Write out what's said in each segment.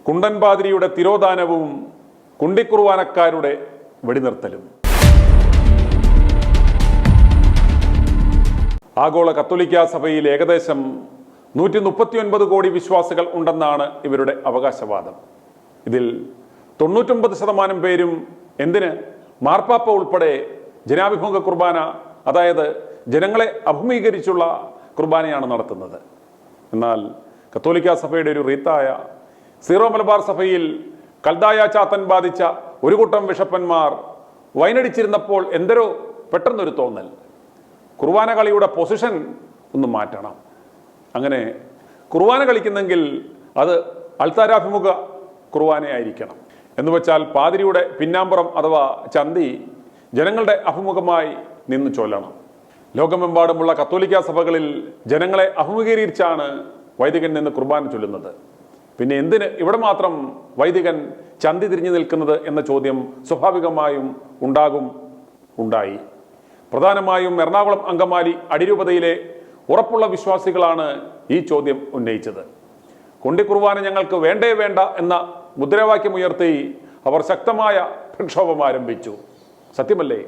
കുണ്ടൻ പാതിരിയുടെ തിരോധാനവും കുണ്ടിക്കുറുവാനക്കാരുടെ വെടിനിർത്തലും. ആഗോള കത്തോലിക്ക സഭയിൽ ഏകദേശം 139 കോടി വിശ്വാസികൾ ഉണ്ടെന്നാണ് ഇവരുടെ അവകാശവാദം. ഇതിൽ 99% പേരും എന്തിന് മാർപ്പാപ്പ ഉൾപ്പെടെ ജനാഭിമുഖ കുർബാന, അതായത് ജനങ്ങളെ അഭിമുഖീകരിച്ചുള്ള കുർബാനയാണ് നടത്തുന്നത്. എന്നാൽ കത്തോലിക്ക സഭയുടെ ഒരു റീത്തായ സീറോ മലബാർ സഭയിൽ കൽദായ ചാത്തൻ ബാധിച്ച ഒരു കൂട്ടം ബിഷപ്പന്മാർ വൈനടിച്ചിരുന്നപ്പോൾ എന്തരോ പെട്ടെന്നൊരു തോന്നൽ, കുർബാന കളിയുടെ പൊസിഷൻ ഒന്ന് മാറ്റണം. അങ്ങനെ കുർബാന കളിക്കുന്നെങ്കിൽ അത് അൾത്താരാഭിമുഖ കുർബാനയായിരിക്കണം. എന്ന് വെച്ചാൽ പാതിരിയുടെ പിന്നാമ്പുറം അഥവാ ചന്തി ജനങ്ങളുടെ അഭിമുഖമായി നിന്ന് ചൊല്ലണം. ലോകമെമ്പാടുമുള്ള കത്തോലിക്ക സഭകളിൽ ജനങ്ങളെ അഭിമുഖീകരിച്ചാണ് വൈദികൻ നിന്ന് കുർബാന ചൊല്ലുന്നത്. പിന്നെ എന്തിന് ഇവിടെ മാത്രം വൈദികൻ ചന്തി തിരിഞ്ഞു നിൽക്കുന്നത് എന്ന ചോദ്യം സ്വാഭാവികമായും ഉണ്ടായി. പ്രധാനമായും എറണാകുളം അങ്കമാലി അടിരൂപതയിലെ ഉറപ്പുള്ള വിശ്വാസികളാണ് ഈ ചോദ്യം ഉന്നയിച്ചത്. കുണ്ടിക്കുർബാന ഞങ്ങൾക്ക് വേണ്ടേ വേണ്ട എന്ന മുദ്രാവാക്യമുയർത്തി അവർ ശക്തമായ പ്രക്ഷോഭം ആരംഭിച്ചു. സത്യമല്ലേ?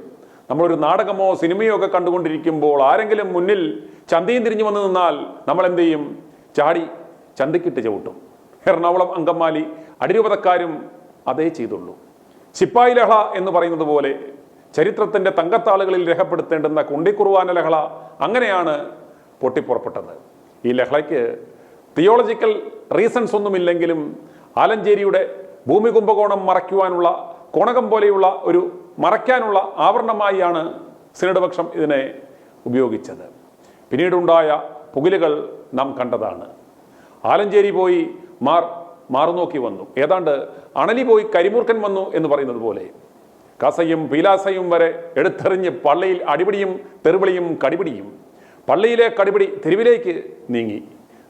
നമ്മളൊരു നാടകമോ സിനിമയോ ഒക്കെ കണ്ടുകൊണ്ടിരിക്കുമ്പോൾ ആരെങ്കിലും മുന്നിൽ ചന്തിയും തിരിഞ്ഞു വന്നു നിന്നാൽ നമ്മൾ എന്ത് ചെയ്യും? ചാടി ചന്തിക്കിട്ട് ചവിട്ടും. എറണാകുളം അങ്കമാലി അടിരൂപതക്കാരും അതേ ചെയ്തുള്ളൂ. ശിപ്പായി ലഹള എന്ന് പറയുന്നത് പോലെ ചരിത്രത്തിന്റെ തങ്കത്താളുകളിൽ രേഖപ്പെടുത്തേണ്ടുന്ന കുണ്ടിക്കുർബാന ലഹള അങ്ങനെയാണ് പൊട്ടിപ്പുറപ്പെട്ടത്. ഈ ലഹളയ്ക്ക് തിയോളജിക്കൽ റീസൺസ് ഒന്നുമില്ലെങ്കിലും ആലഞ്ചേരിയുടെ ഭൂമി കുംഭകോണം മറയ്ക്കുവാനുള്ള കോണകം പോലെയുള്ള ഒരു മറയ്ക്കാനുള്ള ആവരണമായാണ് സിനഡപക്ഷം ഇതിനെ ഉപയോഗിച്ചത്. പിന്നീടുണ്ടായ പുകിലുകൾ നാം കണ്ടതാണ്. ആലഞ്ചേരി പോയി മാറുനോക്കി വന്നു. ഏതാണ്ട് അണലി പോയി കരിമൂർക്കൻ വന്നു എന്ന് പറയുന്നത് പോലെ കസയും പീലാസയും വരെ എടുത്തെറിഞ്ഞ് പള്ളിയിൽ അടിപിടിയും തെറിവിളിയും കടിപിടിയും. പള്ളിയിലെ കടിപിടി തെരുവിലേക്ക് നീങ്ങി.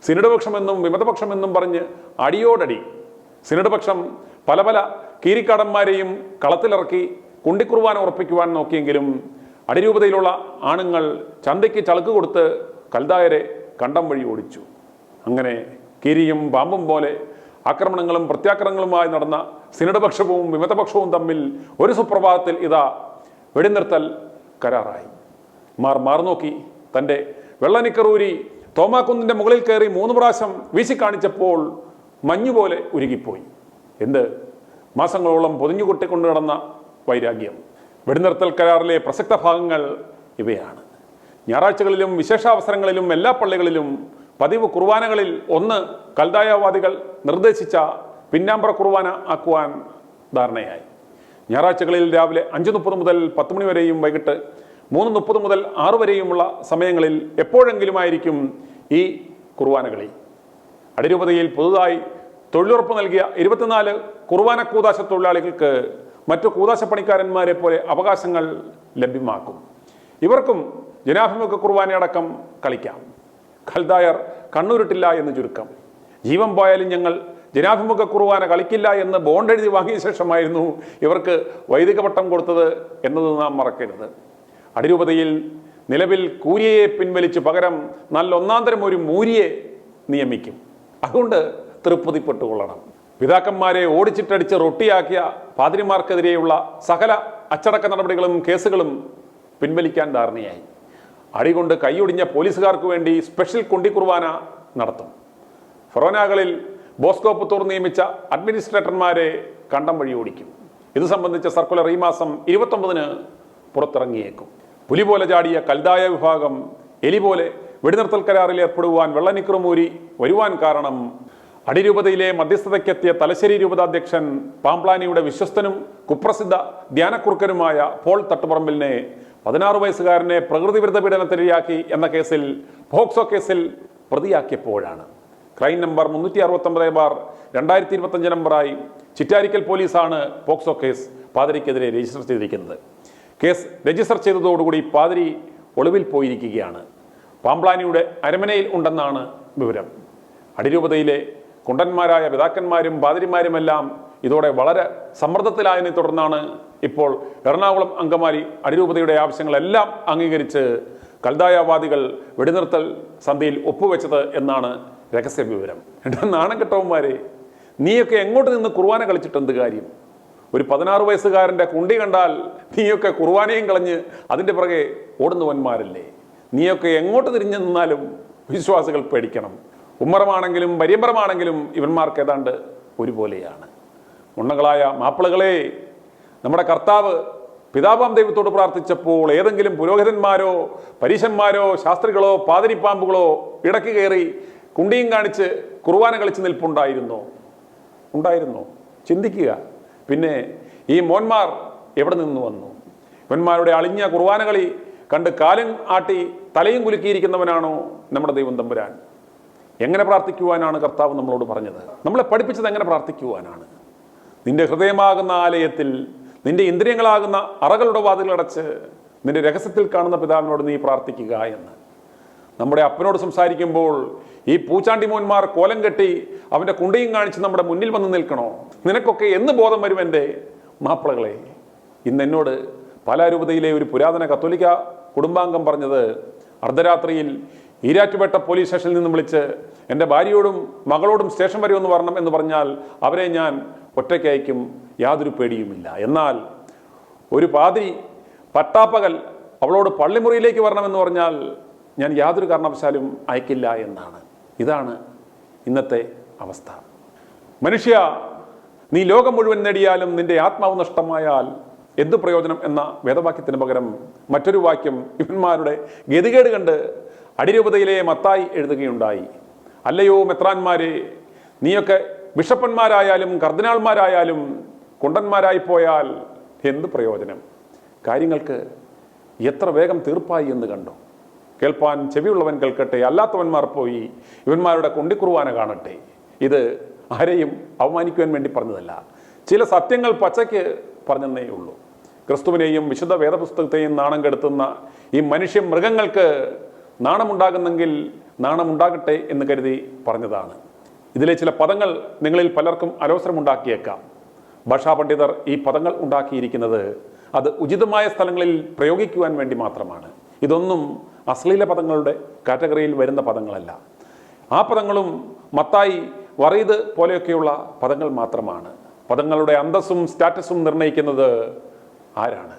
സിനഡപക്ഷമെന്നും വിമതപക്ഷമെന്നും പറഞ്ഞ് അടിയോടടി. സിനഡപക്ഷം പല പല കീരിക്കാടന്മാരെയും കളത്തിലിറക്കി കുണ്ടിക്കുർബാന ഉറപ്പിക്കുവാൻ നോക്കിയെങ്കിലും അടിരൂപതയിലുള്ള ആണുങ്ങൾ ചന്തയ്ക്ക് ചളുക്ക് കൊടുത്ത് കൽദായരെ കണ്ടം വഴി ഓടിച്ചു. അങ്ങനെ കീരിയും പാമ്പും പോലെ ആക്രമണങ്ങളും പ്രത്യാക്രമണങ്ങളുമായി നടന്ന സിനഡപക്ഷവും വിമതപക്ഷവും തമ്മിൽ ഒരു സുപ്രഭാതത്തിൽ ഇതാ വെടിനിർത്തൽ കരാറായി. മാറുനോക്കി തൻ്റെ വെള്ളനിക്കറൂരി തോമാക്കുന്നിൻ്റെ മുകളിൽ കയറി 3 പ്രാവശ്യം വീശിക്കാണിച്ചപ്പോൾ മഞ്ഞുപോലെ ഉരുകിപ്പോയി. എന്ത്? മാസങ്ങളോളം പൊതിഞ്ഞുകൊട്ടിക്കൊണ്ടു നടന്ന വൈരാഗ്യം. വെടിനിർത്തൽ കരാറിലെ പ്രസക്ത ഭാഗങ്ങൾ ഇവയാണ്. ഞായറാഴ്ചകളിലും വിശേഷാവസരങ്ങളിലും എല്ലാ പള്ളികളിലും പതിവ് കുർബാനകളിൽ ഒന്ന് കൽദായവാദികൾ നിർദ്ദേശിച്ച പിന്നാമ്പുറ കുർബാന ആക്കുവാൻ ധാരണയായി. ഞായറാഴ്ചകളിൽ രാവിലെ 5:30 മുതൽ 10 മണി വരെയും വൈകിട്ട് 3:30 മുതൽ 6 വരെയുമുള്ള സമയങ്ങളിൽ എപ്പോഴെങ്കിലുമായിരിക്കും ഈ കുർബാനകളി. അടിരൂപതയിൽ പുതുതായി തൊഴിലുറപ്പ് നൽകിയ 24 കുർബാന കൂതാശ തൊഴിലാളികൾക്ക് മറ്റു കൂതാശ പണിക്കാരന്മാരെ പോലെ അവകാശങ്ങൾ ലഭ്യമാക്കും. ഇവർക്കും ജനാഭിമുഖ കുർബാനയടക്കം കളിക്കാം. ഖൽദായർ കണ്ണുരുട്ടില്ല എന്ന് ചുരുക്കം. ജീവൻ പോയാലും ഞങ്ങൾ ജനാഭിമുഖ കുർബാന കളിക്കില്ല എന്ന് ബോണ്ട് എഴുതി വാങ്ങിയ ശേഷമായിരുന്നു ഇവർക്ക് വൈദിക പട്ടം കൊടുത്തത് എന്നത് നാം മറക്കരുത്. അടിരൂപതയിൽ നിലവിൽ കൂരിയെ പിൻവലിച്ച് പകരം നല്ല ഒന്നാന്തരം ഒരു മൂരിയെ നിയമിക്കും. അതുകൊണ്ട് തൃപ്തിപ്പെട്ടുകൊള്ളണം. പിതാക്കന്മാരെ ഓടിച്ചിട്ടടിച്ച് റൊട്ടിയാക്കിയ പാതിരിമാർക്കെതിരെയുള്ള സകല അച്ചടക്ക നടപടികളും കേസുകളും പിൻവലിക്കാൻ ധാരണയായി. അടികൊണ്ട് കൈയൊടിഞ്ഞ പോലീസുകാർക്ക് വേണ്ടി സ്പെഷ്യൽ കുണ്ടിക്കുർബാന നടത്തും. ഫൊറോനകളിൽ ബോസ്കോ പുത്തൂർ നിയമിച്ച അഡ്മിനിസ്ട്രേറ്റർമാരെ കണ്ടം വഴി ഓടിക്കും. ഇത് സംബന്ധിച്ച സർക്കുലർ ഈ മാസം 29-ന് പുറത്തിറങ്ങിയേക്കും. പുലി പോലെ ചാടിയ കൽദായ വിഭാഗം എലി പോലെ വെടിനിർത്തൽ കരാറിൽ ഏർപ്പെടുവാൻ വെള്ളനിക്കറുമൂരി വരുവാൻ കാരണം അടിരൂപതയിലെ മധ്യസ്ഥതയ്ക്കെത്തിയ തലശ്ശേരി രൂപതാധ്യക്ഷൻ പാംപ്ലാനിയുടെ വിശ്വസ്തനും കുപ്രസിദ്ധ ധ്യാനക്കുറുക്കനുമായ പോൾ തട്ടുപറമ്പിലിനെ 16 വയസ്സുകാരനെ പ്രകൃതി വിരുദ്ധ പീഡനത്തിനിരയാക്കി എന്ന കേസിൽ പോക്സോ കേസിൽ പ്രതിയാക്കിയപ്പോഴാണ്. ക്രൈം നമ്പർ 369/2025 നമ്പറായി ചിറ്റാരിക്കൽ പോലീസാണ് പോക്സോ കേസ് പാതിരിക്കെതിരെ രജിസ്റ്റർ ചെയ്തിരിക്കുന്നത്. കേസ് രജിസ്റ്റർ ചെയ്തതോടുകൂടി പാതിരി ഒളിവിൽ പോയിരിക്കുകയാണ്. പാംപ്ലാനിയുടെ അരമനയിൽ ഉണ്ടെന്നാണ് വിവരം. അടിരൂപതയിലെ കുണ്ടന്മാരായ പിതാക്കന്മാരും പാതിരിമാരുമെല്ലാം ഇതോടെ വളരെ സമ്മർദ്ദത്തിലായതിനെ തുടർന്നാണ് ഇപ്പോൾ എറണാകുളം അങ്കമാലി അടിരൂപതയുടെ ആവശ്യങ്ങളെല്ലാം അംഗീകരിച്ച് കൽദായവാദികൾ വെടിനിർത്തൽ സന്ധിയിൽ ഒപ്പുവെച്ചത് എന്നാണ് രഹസ്യ വിവരം. നാണം കെട്ടവന്മാരെ, നീയൊക്കെ എങ്ങോട്ട് നിന്ന് കുർബാന കളിച്ചിട്ട് എന്ത് കാര്യം? ഒരു 16 വയസ്സുകാരൻ്റെ കുണ്ടി കണ്ടാൽ നീയൊക്കെ കുർബാനയും കളഞ്ഞ് അതിൻ്റെ പുറകെ ഓടുന്നവന്മാരല്ലേ? നീയൊക്കെ എങ്ങോട്ട് തിരിഞ്ഞു നിന്നാലും വിശ്വാസികൾ പേടിക്കണം. ഉമ്മറമാണെങ്കിലും പരിയമ്പറമാണെങ്കിലും ഇവന്മാർക്ക് ഏതാണ്ട് ഒരുപോലെയാണ്. ഉണ്ണകളായ മാപ്പിളകളെ, നമ്മുടെ കർത്താവ് പിതാവാം ദൈവത്തോട് പ്രാർത്ഥിച്ചപ്പോൾ ഏതെങ്കിലും പുരോഹിതന്മാരോ പരീശന്മാരോ ശാസ്ത്രികളോ പാതിരിപ്പാമ്പുകളോ ഇടയ്ക്ക് കയറി കുണ്ടിയും കാണിച്ച് കുർബാന കളിച്ച് നിൽപ്പുണ്ടായിരുന്നോ? ഉണ്ടായിരുന്നോ? ചിന്തിക്കുക. പിന്നെ ഈ മോന്മാർ എവിടെ നിന്ന് വന്നു? ഇവന്മാരുടെ അളിഞ്ഞ കുർബാന കളി കണ്ട് കാലും ആട്ടി തലയും കുലുക്കിയിരിക്കുന്നവനാണോ നമ്മുടെ ദൈവം തമ്പുരാൻ? എങ്ങനെ പ്രാർത്ഥിക്കുവാനാണ് കർത്താവ് നമ്മളോട് പറഞ്ഞത്? നമ്മളെ പഠിപ്പിച്ചത് എങ്ങനെ പ്രാർത്ഥിക്കുവാനാണ്? നിന്റെ ഹൃദയമാകുന്ന ആലയത്തിൽ നിന്റെ ഇന്ദ്രിയങ്ങളാകുന്ന അറകളുടെ വാതിലടച്ച് നിന്റെ രഹസ്യത്തിൽ കാണുന്ന പിതാവിനോട് നീ പ്രാർത്ഥിക്കുക എന്ന്. നമ്മുടെ അപ്പനോട് സംസാരിക്കുമ്പോൾ ഈ പൂച്ചാണ്ടി മോന്മാർ കോലം കെട്ടി അവൻ്റെ കുണ്ടിയും കാണിച്ച് നമ്മുടെ മുന്നിൽ വന്ന് നിൽക്കണോ? നിനക്കൊക്കെ എന്ന് ബോധം വരും എൻ്റെ മാപ്പിളകളെ? ഇന്ന് എന്നോട് പാലാരൂപതയിലെ ഒരു പുരാതന കത്തോലിക്ക കുടുംബാംഗം പറഞ്ഞത്, അർദ്ധരാത്രിയിൽ ഈരാറ്റുപേട്ട പോലീസ് സ്റ്റേഷനിൽ നിന്ന് വിളിച്ച് എൻ്റെ ഭാര്യയോടും മകളോടും സ്റ്റേഷൻ വരെ ഒന്ന് വരണം എന്ന് പറഞ്ഞാൽ അവരെ ഞാൻ ഒറ്റയ്ക്കയക്കും, യാതൊരു പേടിയുമില്ല. എന്നാൽ ഒരു പാതിരി പട്ടാപ്പകൽ അവളോട് പള്ളിമുറിയിലേക്ക് വരണമെന്ന് പറഞ്ഞാൽ ഞാൻ യാതൊരു കാരണവശാലും അയക്കില്ല എന്നാണ്. ഇതാണ് ഇന്നത്തെ അവസ്ഥ. മനുഷ്യ, നീ ലോകം മുഴുവൻ നേടിയാലും നിന്റെ ആത്മാവ് നഷ്ടമായാൽ എന്ത് പ്രയോജനം എന്ന വേദവാക്യത്തിന് പകരം മറ്റൊരു വാക്യം ഇവന്മാരുടെ ഗതികേട് കണ്ട് അടിരൂപതയിലെ മത്തായി എഴുതുകയുണ്ടായി. അല്ലയോ മെത്രാന്മാരെ, നീയൊക്കെ ബിഷപ്പന്മാരായാലും കർദിനാൾമാരായാലും കുണ്ടന്മാരായി പോയാൽ എന്ത് പ്രയോജനം? കാര്യങ്ങൾക്ക് എത്ര വേഗം തീർപ്പായി എന്ന് കണ്ടോ? കേൾപ്പാൻ ചെവിയുള്ളവൻ കേൾക്കട്ടെ, അല്ലാത്തവന്മാർ പോയി ഇവന്മാരുടെ കൊണ്ടിക്കുറുവാന കാണട്ടെ. ഇത് ആരെയും അവമാനിക്കുവാൻ വേണ്ടി പറഞ്ഞതല്ല, ചില സത്യങ്ങൾ പച്ചയ്ക്ക് പറഞ്ഞെന്നേ ഉള്ളൂ. ക്രിസ്തുവിനെയും വിശുദ്ധ വേദപുസ്തകത്തെയും നാണം കെടുത്തുന്ന ഈ മനുഷ്യ മൃഗങ്ങൾക്ക് നാണമുണ്ടാകുന്നെങ്കിൽ നാണമുണ്ടാകട്ടെ എന്ന് കരുതി പറഞ്ഞതാണ്. ഇതിലെ ചില പദങ്ങൾ നിങ്ങളിൽ പലർക്കും അലോസരമുണ്ടാക്കിയേക്കാം. ഭാഷാ പണ്ഡിതർ ഈ പദങ്ങൾ ഉണ്ടാക്കിയിരിക്കുന്നത് അത് ഉചിതമായ സ്ഥലങ്ങളിൽ പ്രയോഗിക്കുവാൻ വേണ്ടി മാത്രമാണ്. ഇതൊന്നും അശ്ലീല പദങ്ങളുടെ കാറ്റഗറിയിൽ വരുന്ന പദങ്ങളല്ല. ആ പദങ്ങളും മത്തായി, വറീദ് പോലെയൊക്കെയുള്ള പദങ്ങൾ മാത്രമാണ്. പദങ്ങളുടെ അന്തസ്സും സ്റ്റാറ്റസും നിർണ്ണയിക്കുന്നത് ആരാണ്?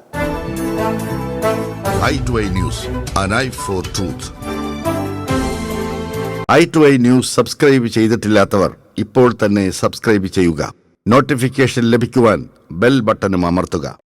i2i News, an eye for truth. i2i News subscribe ചെയ്തിട്ടില്ലാത്തവർ ഇപ്പോൾ തന്നെ സബ്സ്ക്രൈബ് ചെയ്യുക. നോട്ടിഫിക്കേഷൻ ലഭിക്കുവാൻ ബെൽ ബട്ടണും അമർത്തുക.